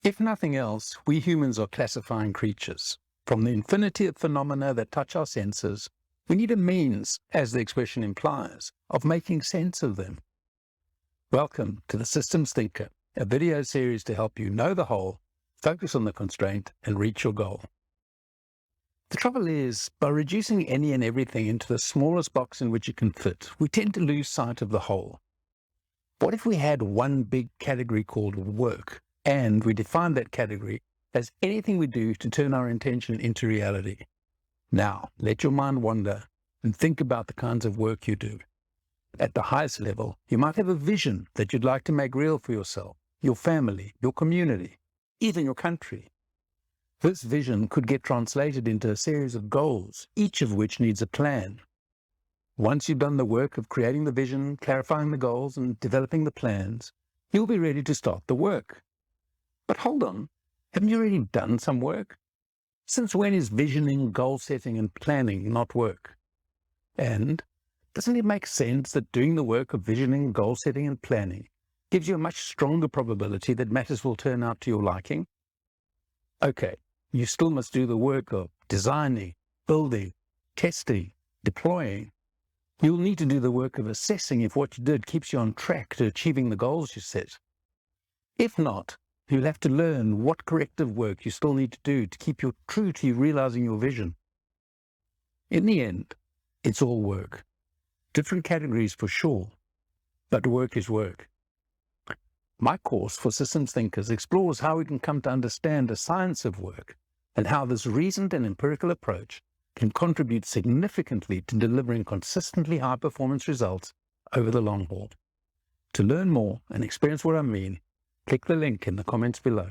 If nothing else, we humans are classifying creatures. From the infinity of phenomena that touch our senses, we need a means, as the expression implies, of making sense of them. Welcome to The Systems Thinker, a video series to help you know the whole, focus on the constraint, and reach your goal. The trouble is, by reducing any and everything into the smallest box in which it can fit, we tend to lose sight of the whole. What if we had one big category called work, and we defined that category as anything we do to turn our intention into reality? Now, let your mind wander and think about the kinds of work you do. At the highest level, you might have a vision that you'd like to make real for yourself, your family, your community, even your country. This vision could get translated into a series of goals, each of which needs a plan. Once you've done the work of creating the vision, clarifying the goals, and developing the plans, you'll be ready to start the work. But hold on, haven't you already done some work? Since when is visioning, goal setting, and planning not work? And doesn't it make sense that doing the work of visioning, goal setting, and planning gives you a much stronger probability that matters will turn out to your liking? Okay, you still must do the work of designing, building, testing, deploying. You'll need to do the work of assessing if what you did keeps you on track to achieving the goals you set. If not, you'll have to learn what corrective work you still need to do to keep you true to realizing your vision. In the end, it's all work. Different categories for sure, but work is work. My course for systems thinkers explores how we can come to understand the science of work and how this reasoned and empirical approach can contribute significantly to delivering consistently high-performance results over the long haul. To learn more and experience what I mean, click the link in the comments below.